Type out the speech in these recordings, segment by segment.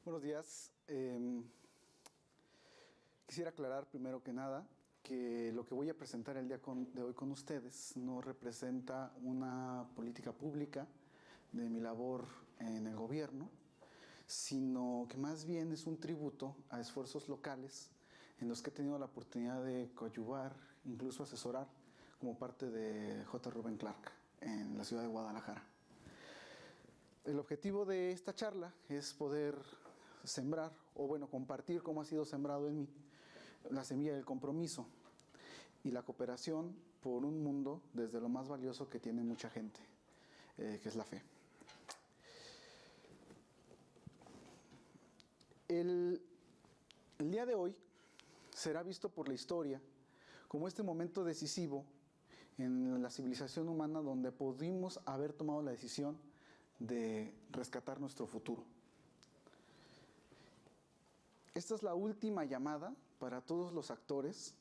Buenos días. Quisiera aclarar primero que nada que lo que voy a presentar el día de hoy con ustedes no representa una política pública de mi labor en el gobierno, sino que más bien es un tributo a esfuerzos locales en los que he tenido la oportunidad de coadyuvar, incluso asesorar, como parte de J. Rubén Clark en la ciudad de Guadalajara. El objetivo de esta charla es poder sembrar, o bueno, compartir cómo ha sido sembrado en mí la semilla del compromiso y la cooperación por un mundo desde lo más valioso que tiene mucha gente, que es la fe. El día de hoy será visto por la historia como este momento decisivo en la civilización humana donde pudimos haber tomado la decisión de rescatar nuestro futuro. Esta es la última llamada para todos los actores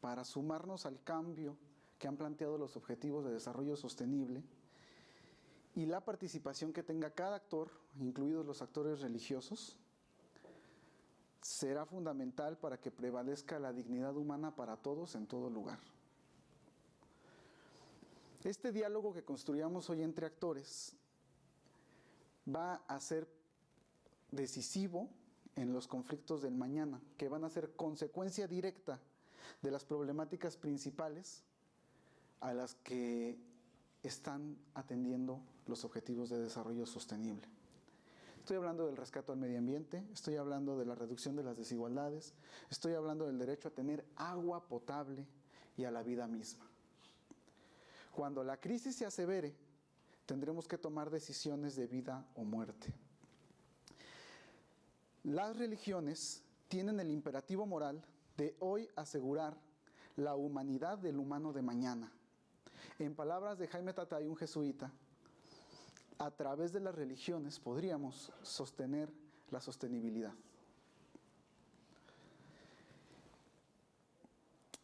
para sumarnos al cambio que han planteado los Objetivos de Desarrollo Sostenible, y la participación que tenga cada actor, incluidos los actores religiosos, será fundamental para que prevalezca la dignidad humana para todos en todo lugar. Este diálogo que construyamos hoy entre actores va a ser decisivo en los conflictos del mañana, que van a ser consecuencia directa de las problemáticas principales a las que están atendiendo los Objetivos de Desarrollo Sostenible. Estoy hablando del rescate al medio ambiente, estoy hablando de la reducción de las desigualdades, estoy hablando del derecho a tener agua potable y a la vida misma. Cuando la crisis se asevere, tendremos que tomar decisiones de vida o muerte. Las religiones tienen el imperativo moral de hoy asegurar la humanidad del humano de mañana. En palabras de Jaime Tatay, un jesuita, a través de las religiones podríamos sostener la sostenibilidad.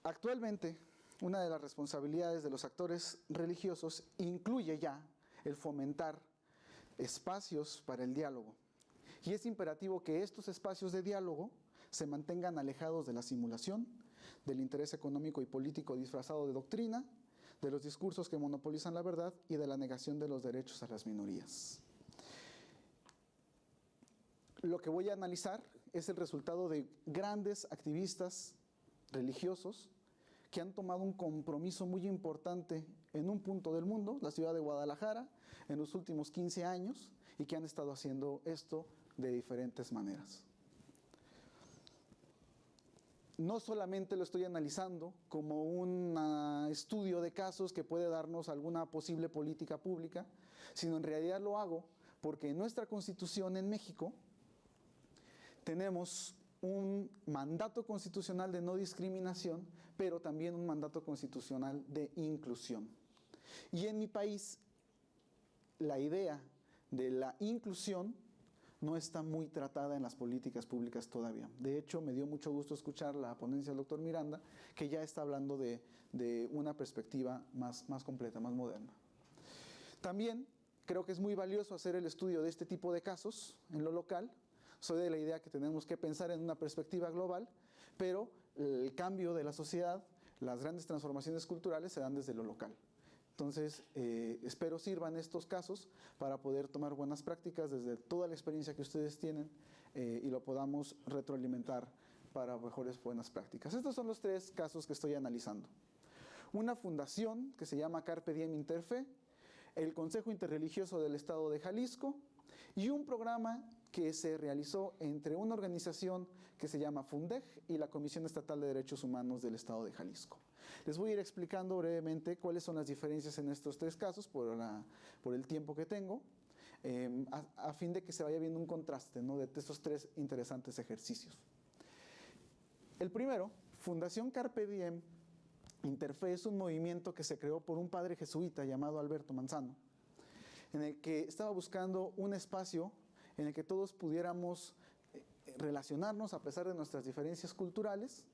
Actualmente, una de las responsabilidades de los actores religiosos incluye ya el fomentar espacios para el diálogo. Y es imperativo que estos espacios de diálogo se mantengan alejados de la simulación, del interés económico y político disfrazado de doctrina, de los discursos que monopolizan la verdad y de la negación de los derechos a las minorías. Lo que voy a analizar es el resultado de grandes activistas religiosos que han tomado un compromiso muy importante en un punto del mundo, la ciudad de Guadalajara, en los últimos 15 años, y que han estado haciendo esto de diferentes maneras. No solamente lo estoy analizando como un estudio de casos que puede darnos alguna posible política pública, sino en realidad lo hago porque en nuestra Constitución en México tenemos un mandato constitucional de no discriminación, pero también un mandato constitucional de inclusión. Y en mi país, la idea de la inclusión no está muy tratada en las políticas públicas todavía. De hecho, me dio mucho gusto escuchar la ponencia del doctor Miranda, que ya está hablando de una perspectiva más completa, más moderna. También creo que es muy valioso hacer el estudio de este tipo de casos en lo local. Soy de la idea que tenemos que pensar en una perspectiva global, pero el cambio de la sociedad, las grandes transformaciones culturales se dan desde lo local. Entonces, espero sirvan estos casos para poder tomar buenas prácticas desde toda la experiencia que ustedes tienen y lo podamos retroalimentar para mejores buenas prácticas. Estos son los 3 casos que estoy analizando. Una fundación que se llama Carpe Diem Interfe, el Consejo Interreligioso del Estado de Jalisco y un programa que se realizó entre una organización que se llama FUNDEG y la Comisión Estatal de Derechos Humanos del Estado de Jalisco. Les voy a ir explicando brevemente cuáles son las diferencias en estos 3 casos por el tiempo que tengo, a fin de que se vaya viendo un contraste, ¿no?, de estos 3 interesantes ejercicios. El primero, Fundación Carpe Diem Interfe, es un movimiento que se creó por un padre jesuita llamado Alberto Manzano, en el que estaba buscando un espacio en el que todos pudiéramos relacionarnos a pesar de nuestras diferencias culturales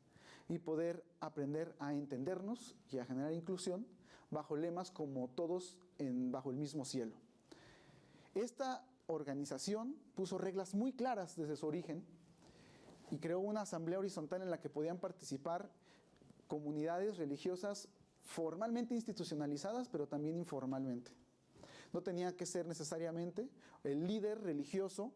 y poder aprender a entendernos y a generar inclusión bajo lemas como todos bajo el mismo cielo. Esta organización puso reglas muy claras desde su origen y creó una asamblea horizontal en la que podían participar comunidades religiosas formalmente institucionalizadas, pero también informalmente. No tenía que ser necesariamente el líder religioso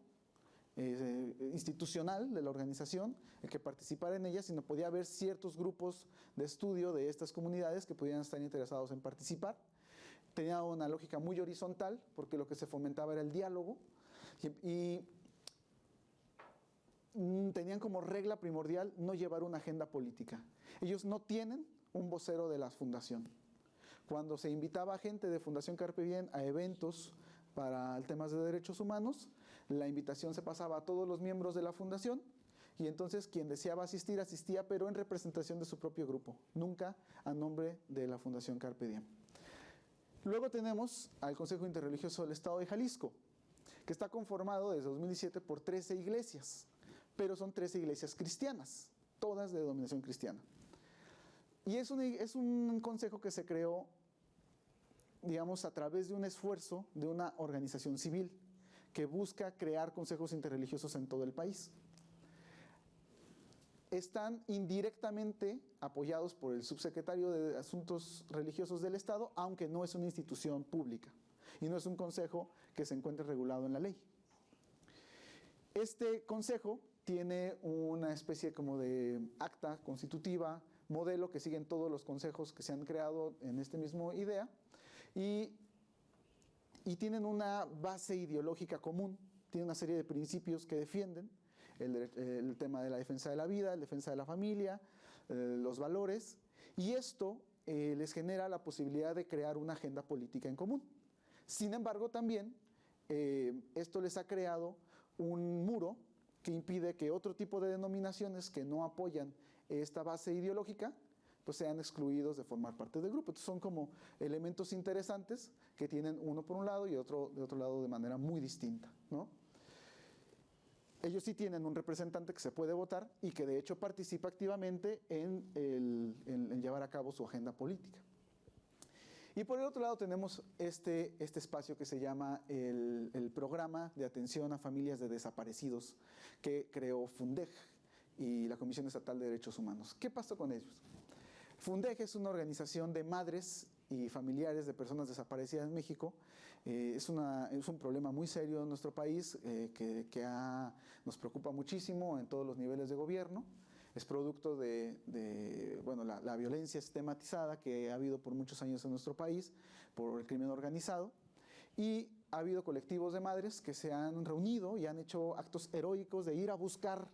institucional de la organización el que participara en ella, sino podía haber ciertos grupos de estudio de estas comunidades que pudieran estar interesados en participar. Tenía una lógica muy horizontal, porque lo que se fomentaba era el diálogo, y tenían como regla primordial no llevar una agenda política. Ellos no tienen un vocero de la fundación. Cuando se invitaba a gente de Fundación Carpe Diem a eventos para temas de derechos humanos, la invitación se pasaba a todos los miembros de la fundación y entonces quien deseaba asistir, asistía, pero en representación de su propio grupo, nunca a nombre de la Fundación Carpe Diem. Luego tenemos al Consejo Interreligioso del Estado de Jalisco, que está conformado desde 2017 por 13 iglesias, pero son 13 iglesias cristianas, todas de denominación cristiana. Y es un consejo que se creó, digamos, a través de un esfuerzo de una organización civil que busca crear consejos interreligiosos en todo el país. Están indirectamente apoyados por el subsecretario de Asuntos Religiosos del Estado, aunque no es una institución pública y no es un consejo que se encuentre regulado en la ley. Este consejo tiene una especie como de acta constitutiva, modelo que siguen todos los consejos que se han creado en esta misma idea, y tienen una base ideológica común, tienen una serie de principios que defienden el tema de la defensa de la vida, la defensa de la familia, los valores, y esto les genera la posibilidad de crear una agenda política en común. Sin embargo, también esto les ha creado un muro que impide que otro tipo de denominaciones que no apoyan esta base ideológica pues sean excluidos de formar parte del grupo. Entonces son como elementos interesantes que tienen uno por un lado y otro de otro lado de manera muy distinta, ¿no? Ellos sí tienen un representante que se puede votar y que de hecho participa activamente en llevar a cabo su agenda política. Y por el otro lado tenemos este espacio que se llama el Programa de Atención a Familias de Desaparecidos que creó FUNDEG y la Comisión Estatal de Derechos Humanos. ¿Qué pasó con ellos? FUNDEG es una organización de madres y familiares de personas desaparecidas en México. Es un problema muy serio en nuestro país que nos preocupa muchísimo en todos los niveles de gobierno. Es producto de bueno, la violencia sistematizada que ha habido por muchos años en nuestro país por el crimen organizado, y ha habido colectivos de madres que se han reunido y han hecho actos heroicos de ir a buscar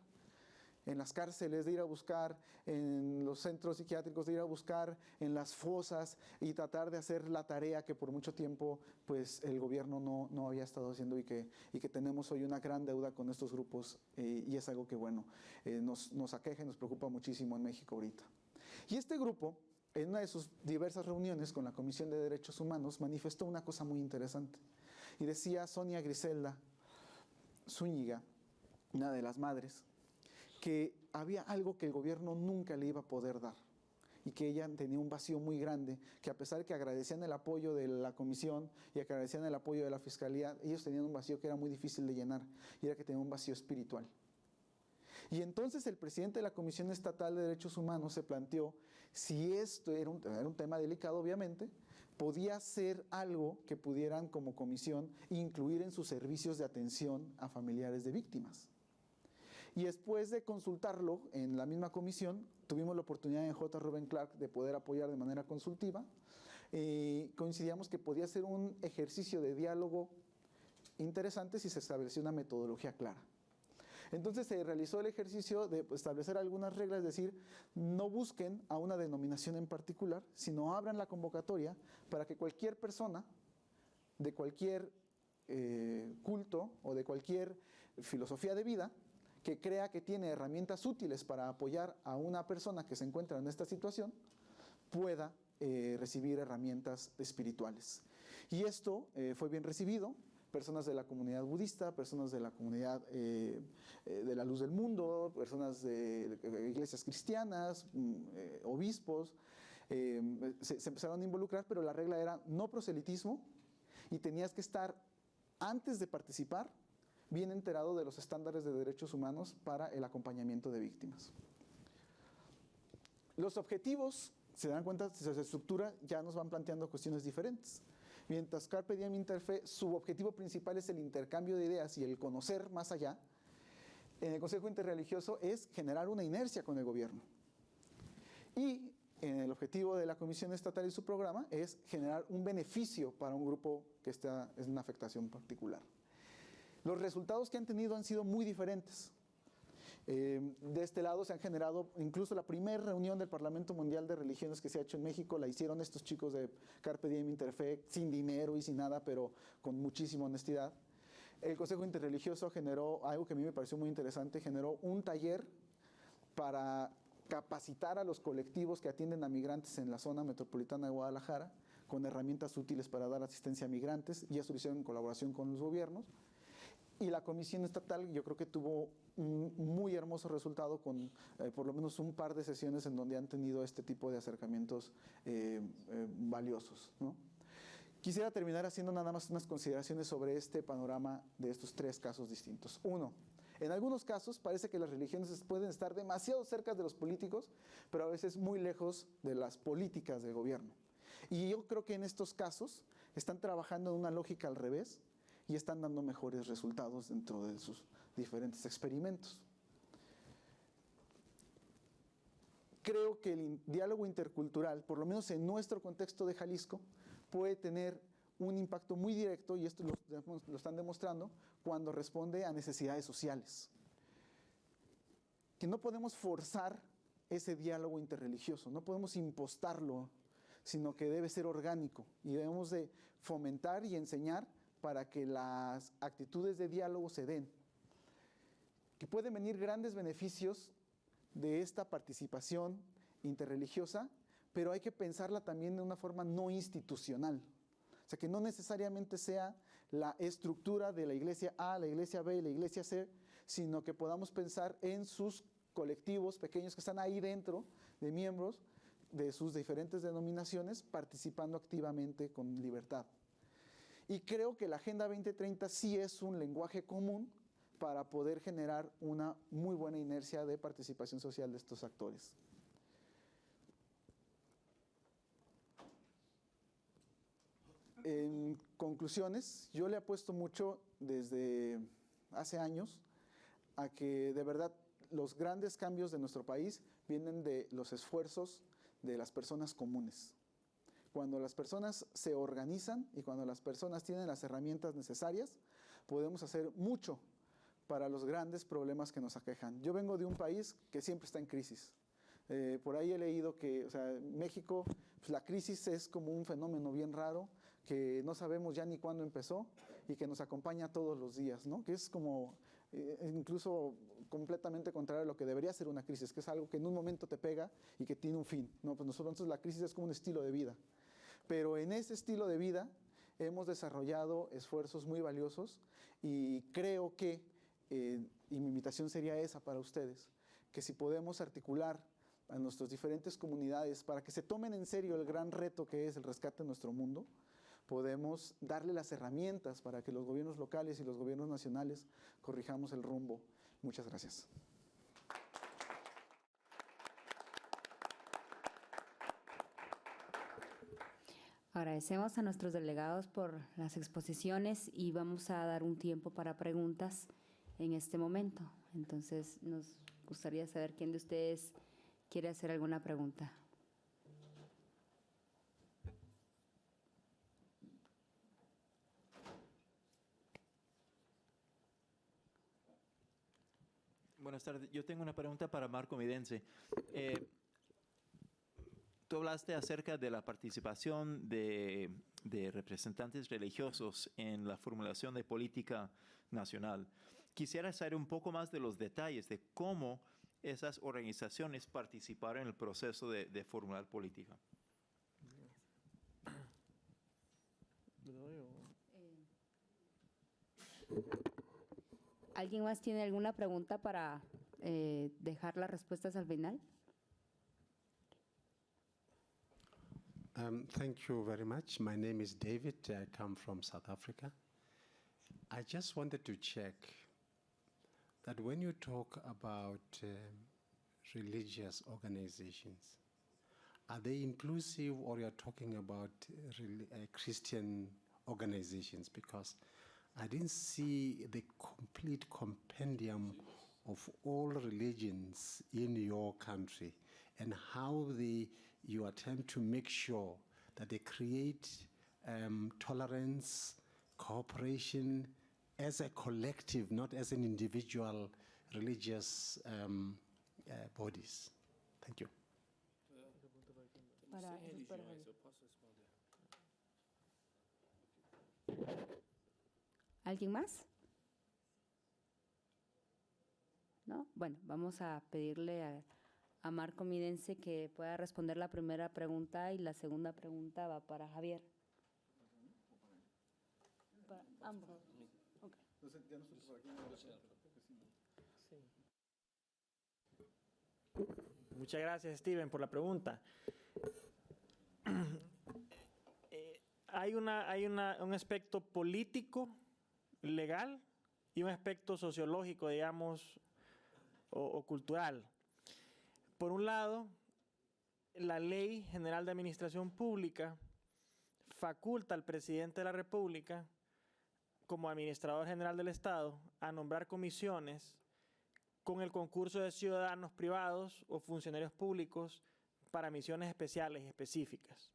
en las cárceles, de ir a buscar en los centros psiquiátricos, de ir a buscar en las fosas y tratar de hacer la tarea que por mucho tiempo pues, el gobierno no había estado haciendo y que tenemos hoy una gran deuda con estos grupos y es algo que bueno, nos aqueja y nos preocupa muchísimo en México ahorita. Y este grupo, en una de sus diversas reuniones con la Comisión de Derechos Humanos, manifestó una cosa muy interesante. Y decía Sonia Griselda Zúñiga, una de las madres, que había algo que el gobierno nunca le iba a poder dar y que ella tenía un vacío muy grande, que a pesar de que agradecían el apoyo de la comisión y agradecían el apoyo de la fiscalía, ellos tenían un vacío que era muy difícil de llenar y era que tenían un vacío espiritual. Y entonces el presidente de la Comisión Estatal de Derechos Humanos se planteó si esto era un tema delicado, obviamente, podía ser algo que pudieran como comisión incluir en sus servicios de atención a familiares de víctimas. Y después de consultarlo en la misma comisión, tuvimos la oportunidad en J. Rubén Clark de poder apoyar de manera consultiva. Coincidíamos que podía ser un ejercicio de diálogo interesante si se estableció una metodología clara. Entonces se realizó el ejercicio de establecer algunas reglas, es decir, no busquen a una denominación en particular, sino abran la convocatoria para que cualquier persona de cualquier culto o de cualquier filosofía de vida que crea que tiene herramientas útiles para apoyar a una persona que se encuentra en esta situación, pueda recibir herramientas espirituales. Y esto fue bien recibido. Personas de la comunidad budista, personas de la comunidad de la Luz del Mundo, personas de iglesias cristianas, obispos, se empezaron a involucrar, pero la regla era no proselitismo y tenías que estar antes de participar, bien enterado de los estándares de derechos humanos para el acompañamiento de víctimas. Los objetivos, se dan cuenta, si se estructura, ya nos van planteando cuestiones diferentes. Mientras Carpe Diem Interfe, su objetivo principal es el intercambio de ideas y el conocer más allá, en el Consejo Interreligioso es generar una inercia con el gobierno. Y en el objetivo de la Comisión Estatal y su programa es generar un beneficio para un grupo que está en una afectación particular. Los resultados que han tenido han sido muy diferentes. De este lado se han generado, incluso la primera reunión del Parlamento Mundial de Religiones que se ha hecho en México, la hicieron estos chicos de Carpe Diem Interfe, sin dinero y sin nada, pero con muchísima honestidad. El Consejo Interreligioso generó algo que a mí me pareció muy interesante, generó un taller para capacitar a los colectivos que atienden a migrantes en la zona metropolitana de Guadalajara, con herramientas útiles para dar asistencia a migrantes, y eso lo hicieron en colaboración con los gobiernos. Y la Comisión Estatal yo creo que tuvo un muy hermoso resultado con por lo menos un par de sesiones en donde han tenido este tipo de acercamientos valiosos, ¿no? Quisiera terminar haciendo nada más unas consideraciones sobre este panorama de estos tres casos distintos. Uno, en algunos casos parece que las religiones pueden estar demasiado cerca de los políticos, pero a veces muy lejos de las políticas del gobierno. Y yo creo que en estos casos están trabajando en una lógica al revés, y están dando mejores resultados dentro de sus diferentes experimentos. Creo que el diálogo intercultural, por lo menos en nuestro contexto de Jalisco, puede tener un impacto muy directo, y esto lo están demostrando, cuando responde a necesidades sociales. Que no podemos forzar ese diálogo interreligioso, no podemos impostarlo, sino que debe ser orgánico, y debemos de fomentar y enseñar para que las actitudes de diálogo se den. Que pueden venir grandes beneficios de esta participación interreligiosa, pero hay que pensarla también de una forma no institucional. O sea, que no necesariamente sea la estructura de la iglesia A, la iglesia B y la iglesia C, sino que podamos pensar en sus colectivos pequeños que están ahí dentro, de miembros de sus diferentes denominaciones, participando activamente con libertad. Y creo que la Agenda 2030 sí es un lenguaje común para poder generar una muy buena inercia de participación social de estos actores. En conclusiones, yo le apuesto mucho desde hace años a que de verdad los grandes cambios de nuestro país vienen de los esfuerzos de las personas comunes. Cuando las personas se organizan y cuando las personas tienen las herramientas necesarias, podemos hacer mucho para los grandes problemas que nos aquejan. Yo vengo de un país que siempre está en crisis. Por ahí he leído que, o sea, México, pues la crisis es como un fenómeno bien raro, que no sabemos ya ni cuándo empezó y que nos acompaña todos los días, ¿no? Que es como incluso completamente contrario a lo que debería ser una crisis, que es algo que en un momento te pega y que tiene un fin, ¿no? Pues nosotros la crisis es como un estilo de vida. Pero en ese estilo de vida hemos desarrollado esfuerzos muy valiosos, y creo que, y mi invitación sería esa para ustedes, que si podemos articular a nuestras diferentes comunidades para que se tomen en serio el gran reto que es el rescate de nuestro mundo, podemos darle las herramientas para que los gobiernos locales y los gobiernos nacionales corrijamos el rumbo. Muchas gracias. Agradecemos a nuestros delegados por las exposiciones y vamos a dar un tiempo para preguntas en este momento. Entonces, nos gustaría saber quién de ustedes quiere hacer alguna pregunta. Buenas tardes. Yo tengo una pregunta para Marco Midense. Tú hablaste acerca de la participación de representantes religiosos en la formulación de política nacional. Quisiera saber un poco más de los detalles de cómo esas organizaciones participaron en el proceso de formular política. ¿Alguien más tiene alguna pregunta para dejar las respuestas al final? Thank you very much. My name is David. I come from South Africa. I just wanted to check that when you talk about religious organizations, are they inclusive, or you're talking about Christian organizations? Because I didn't see the complete compendium of all religions in your country and how you attempt to make sure that they create tolerance, cooperation as a collective, not as an individual religious bodies. Thank you. ¿Alguien más? ¿No? Bueno, vamos a pedirle a Marco Midense que pueda responder la primera pregunta y la segunda pregunta va para Javier. Para ambos. Okay. Muchas gracias, Steven, por la pregunta. Hay un aspecto político, legal, y un aspecto sociológico, digamos, o cultural. Por un lado, la Ley General de Administración Pública faculta al presidente de la República, como administrador general del Estado, a nombrar comisiones con el concurso de ciudadanos privados o funcionarios públicos para misiones especiales y específicas.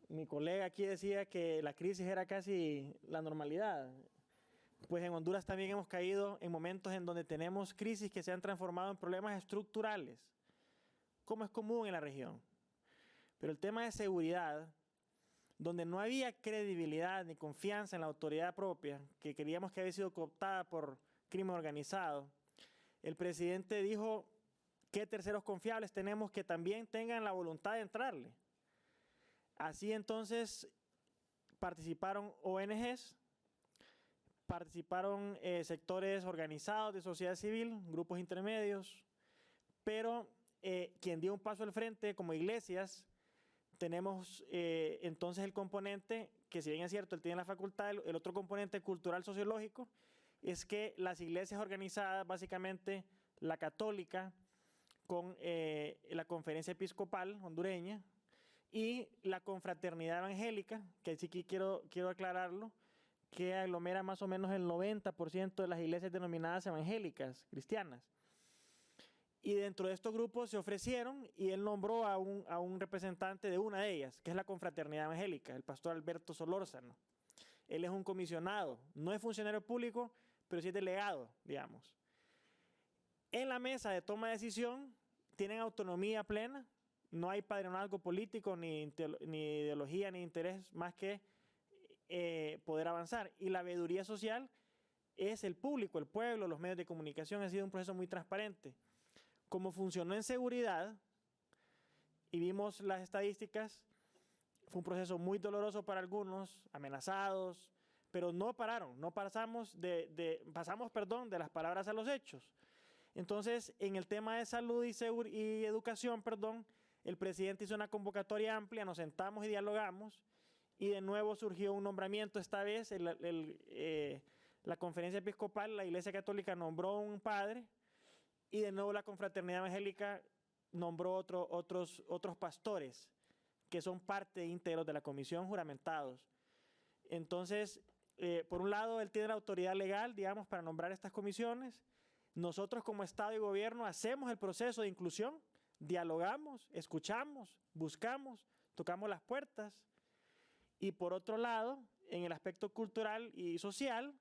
Mi colega aquí decía que la crisis era casi la normalidad. Pues en Honduras también hemos caído en momentos en donde tenemos crisis que se han transformado en problemas estructurales, como es común en la región. Pero el tema de seguridad, donde no había credibilidad ni confianza en la autoridad propia, que creíamos que había sido cooptada por crimen organizado, el presidente dijo qué terceros confiables tenemos que también tengan la voluntad de entrarle. Así entonces participaron ONGs, participaron sectores organizados de sociedad civil, grupos intermedios, pero quien dio un paso al frente como iglesias, tenemos entonces el componente, que si bien es cierto, él tiene la facultad, el otro componente cultural sociológico, es que las iglesias organizadas, básicamente la católica, con la conferencia episcopal hondureña, y la confraternidad evangélica, que sí que quiero aclararlo, que aglomera más o menos el 90% de las iglesias denominadas evangélicas, cristianas. Y dentro de estos grupos se ofrecieron y él nombró a un representante de una de ellas, que es la confraternidad evangélica, el pastor Alberto Solórzano. Él es un comisionado, no es funcionario público, pero sí es delegado, digamos. En la mesa de toma de decisión tienen autonomía plena, no hay padrinazgo político, ni ideología, ni interés, más que poder avanzar. Y la veeduría social es el público, el pueblo, los medios de comunicación. Ha sido un proceso muy transparente. Como funcionó en seguridad, y vimos las estadísticas, fue un proceso muy doloroso para algunos, amenazados, pero no pararon, no pasamos pasamos de las palabras a los hechos. Entonces, en el tema de salud y educación, el presidente hizo una convocatoria amplia, nos sentamos y dialogamos, y de nuevo surgió un nombramiento, esta vez la conferencia episcopal, la Iglesia Católica nombró un padre, y de nuevo la confraternidad evangélica nombró otros pastores, que son parte íntegros de la comisión, juramentados. Entonces, por un lado, él tiene la autoridad legal, digamos, para nombrar estas comisiones. Nosotros como Estado y Gobierno hacemos el proceso de inclusión, dialogamos, escuchamos, buscamos, tocamos las puertas. Y por otro lado, en el aspecto cultural y social,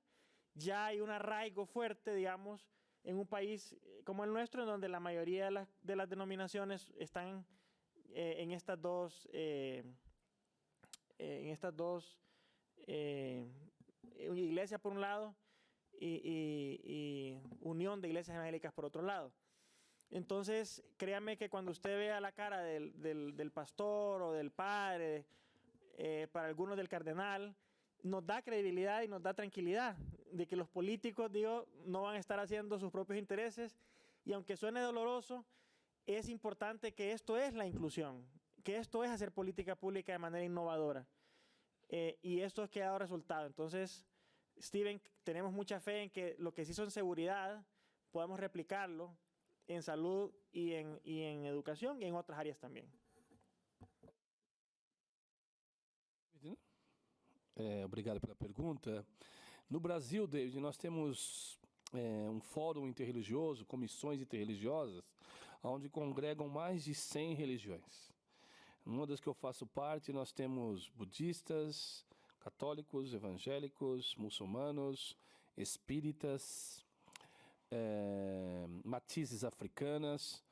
ya hay un arraigo fuerte, digamos, en un país como el nuestro, en donde la mayoría de las denominaciones están en estas dos iglesias por un lado y unión de iglesias evangélicas por otro lado. Entonces, créame que cuando usted vea la cara del pastor o del padre, para algunos del cardenal, nos da credibilidad y nos da tranquilidad de que los políticos, no van a estar haciendo sus propios intereses, y aunque suene doloroso, es importante que esto es la inclusión, que esto es hacer política pública de manera innovadora. y esto es que ha dado resultado. Entonces, Steven, tenemos mucha fe en que lo que se hizo en seguridad podemos replicarlo en salud y en educación y en otras áreas también. Obrigado pela pergunta. No Brasil, David, nós temos fórum interreligioso, comissões interreligiosas, onde congregam mais de 100 religiões. Uma das que eu faço parte, nós temos budistas, católicos, evangélicos, muçulmanos, espíritas, matizes africanas,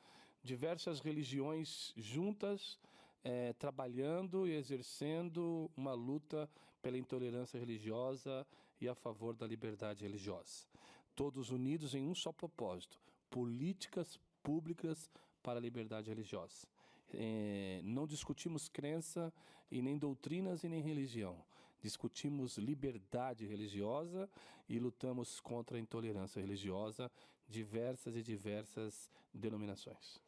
diversas religiões juntas, trabalhando e exercendo uma luta pela intolerância religiosa e a favor da liberdade religiosa. Todos unidos em um só propósito: políticas públicas para a liberdade religiosa. Não discutimos crença e nem doutrinas e nem religião. Discutimos liberdade religiosa e lutamos contra a intolerância religiosa, diversas denominações.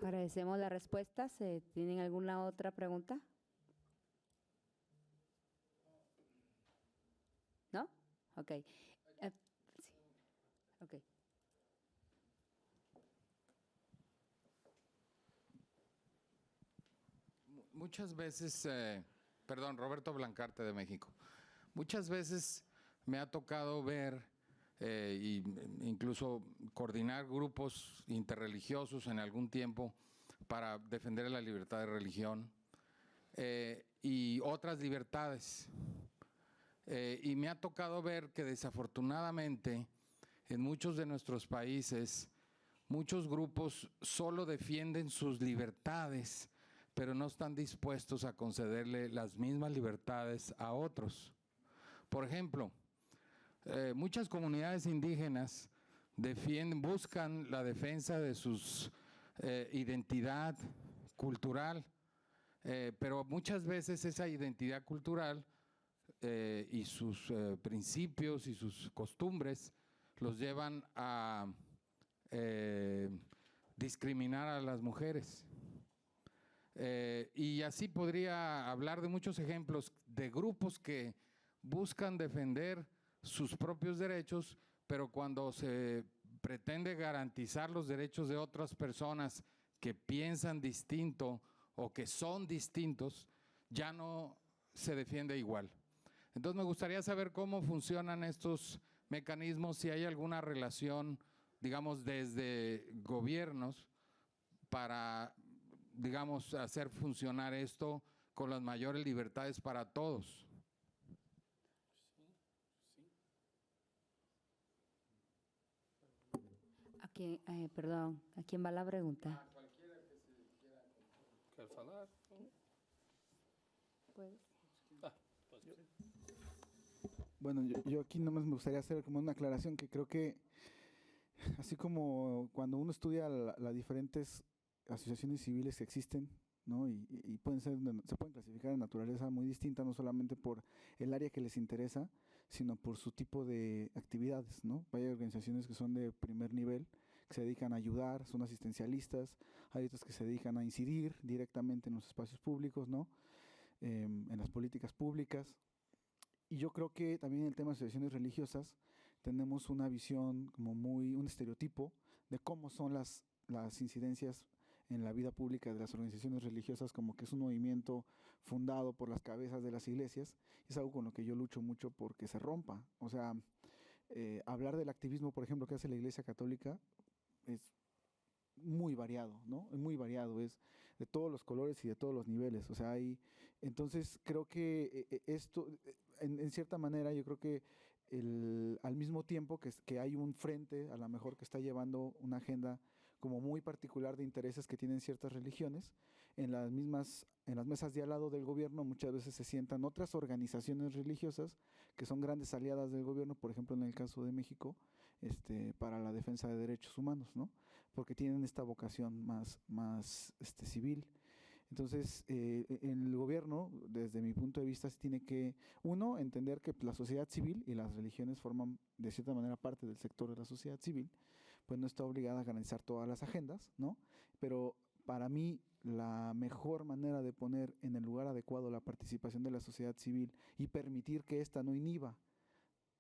Agradecemos las respuestas. ¿Tienen alguna otra pregunta? ¿No? Ok. Sí. Ok. Muchas veces, perdón, Roberto Blancarte de México. Muchas veces me ha tocado ver e incluso coordinar grupos interreligiosos en algún tiempo para defender la libertad de religión y otras libertades. Y me ha tocado ver que desafortunadamente en muchos de nuestros países, muchos grupos solo defienden sus libertades, pero no están dispuestos a concederle las mismas libertades a otros. Por ejemplo, muchas comunidades indígenas buscan la defensa de su identidad cultural, pero muchas veces esa identidad cultural y sus principios y sus costumbres los llevan a discriminar a las mujeres. Y así podría hablar de muchos ejemplos de grupos que buscan defender sus propios derechos, pero cuando se pretende garantizar los derechos de otras personas que piensan distinto o que son distintos, ya no se defiende igual. Entonces me gustaría saber cómo funcionan estos mecanismos, si hay alguna relación, digamos, desde gobiernos para, digamos, hacer funcionar esto con las mayores libertades para todos. Perdón, ¿a quién va la pregunta? Quer falar? Pues. Bueno, yo aquí nomás me gustaría hacer como una aclaración que creo que, así como cuando uno estudia las diferentes asociaciones civiles que existen, ¿no? Y pueden ser, se pueden clasificar en naturaleza muy distinta, no solamente por el área que les interesa, sino por su tipo de actividades, ¿no? Hay organizaciones que son de primer nivel, que se dedican a ayudar, son asistencialistas, hay otras que se dedican a incidir directamente en los espacios públicos, ¿no? En las políticas públicas. Y yo creo que también en el tema de asociaciones religiosas tenemos una visión como un estereotipo de cómo son las incidencias en la vida pública de las organizaciones religiosas, como que es un movimiento fundado por las cabezas de las iglesias. Es algo con lo que yo lucho mucho porque se rompa. O sea, hablar del activismo, por ejemplo, que hace la Iglesia Católica es muy variado, ¿no? Es muy variado, es de todos los colores y de todos los niveles. O sea, entonces creo que esto, en cierta manera, yo creo que al mismo tiempo que hay un frente, a lo mejor que está llevando una agenda como muy particular de intereses que tienen ciertas religiones, en las mesas de al lado del gobierno muchas veces se sientan otras organizaciones religiosas que son grandes aliadas del gobierno, por ejemplo en el caso de México, para la defensa de derechos humanos, ¿no? Porque tienen esta vocación más civil. Entonces, el gobierno, desde mi punto de vista, tiene que, uno, entender que la sociedad civil y las religiones forman de cierta manera parte del sector de la sociedad civil, pues no está obligada a garantizar todas las agendas, ¿no? Pero para mí la mejor manera de poner en el lugar adecuado la participación de la sociedad civil y permitir que ésta no inhiba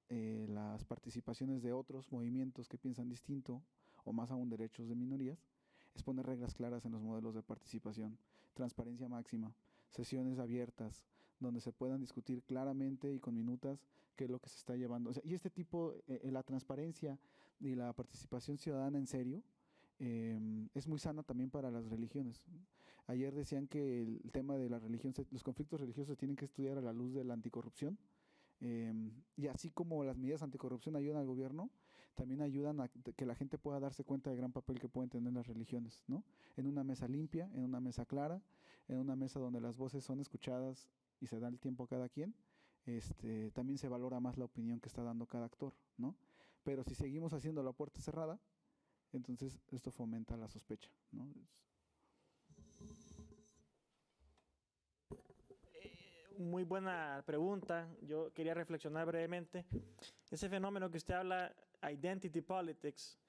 las participaciones de otros movimientos que piensan distinto, o más aún derechos de minorías, es poner reglas claras en los modelos de participación, transparencia máxima, sesiones abiertas, donde se puedan discutir claramente y con minutas qué es lo que se está llevando. O sea, y este tipo, la transparencia y la participación ciudadana en serio, es muy sana también para las religiones. Ayer decían que el tema de la religión, los conflictos religiosos se tienen que estudiar a la luz de la anticorrupción, y así como las medidas anticorrupción ayudan al gobierno, también ayudan a que la gente pueda darse cuenta del gran papel que pueden tener las religiones, ¿no? En una mesa limpia, en una mesa clara, en una mesa donde las voces son escuchadas y se da el tiempo a cada quien, también se valora más la opinión que está dando cada actor, ¿no? Pero si seguimos haciendo la puerta cerrada, entonces esto fomenta la sospecha, ¿no? Muy buena pregunta. Yo quería reflexionar brevemente. Ese fenómeno que usted habla, identity politics,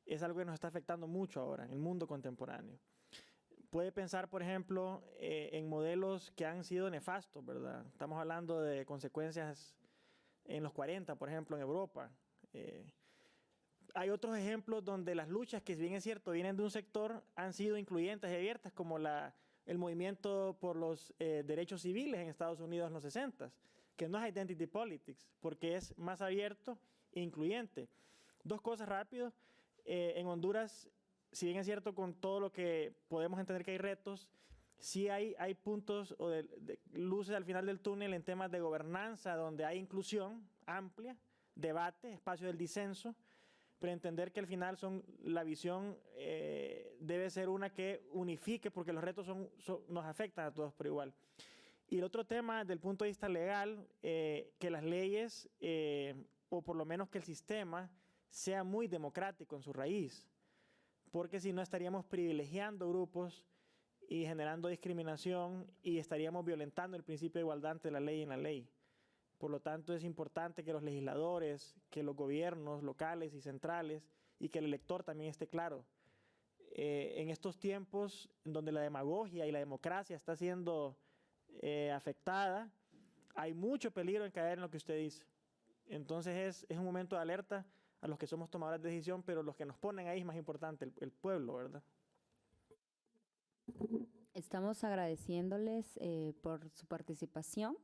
es algo que nos está afectando mucho ahora en el mundo contemporáneo. Puede pensar, por ejemplo, en modelos que han sido nefastos, ¿verdad? Estamos hablando de consecuencias en los 40, por ejemplo, en Europa. Hay otros ejemplos donde las luchas, que si bien es cierto, vienen de un sector, han sido incluyentes y abiertas, como el movimiento por los derechos civiles en Estados Unidos en los 60, que no es identity politics, porque es más abierto e incluyente. Dos cosas rápido. En Honduras, si bien es cierto, con todo lo que podemos entender que hay retos, sí hay puntos o de luces al final del túnel en temas de gobernanza, donde hay inclusión amplia, debate, espacio del disenso, pero entender que al final la visión debe ser una que unifique, porque los retos nos afectan a todos por igual. Y el otro tema, desde el punto de vista legal, que las leyes, o por lo menos que el sistema, sea muy democrático en su raíz, porque si no estaríamos privilegiando grupos y generando discriminación, y estaríamos violentando el principio de igualdad ante la ley en la ley. Por lo tanto, es importante que los legisladores, que los gobiernos locales y centrales, y que el elector también esté claro. En estos tiempos en donde la demagogia y la democracia está siendo afectada, hay mucho peligro en caer en lo que usted dice. Entonces es un momento de alerta a los que somos tomadores de decisión, pero los que nos ponen ahí es más importante, el pueblo, ¿verdad? Estamos agradeciéndoles por su participación.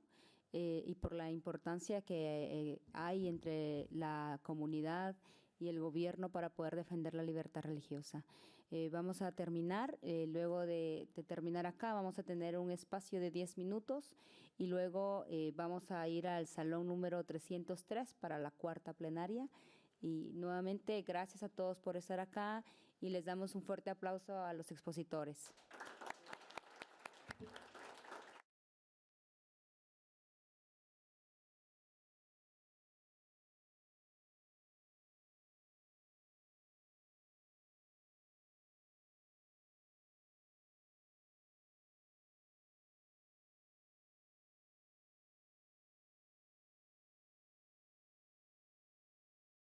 Y por la importancia que hay entre la comunidad y el gobierno para poder defender la libertad religiosa. Vamos a terminar, luego de terminar acá, vamos a tener un espacio de 10 minutos y luego vamos a ir al salón número 303 para la cuarta plenaria. Y nuevamente, gracias a todos por estar acá y les damos un fuerte aplauso a los expositores.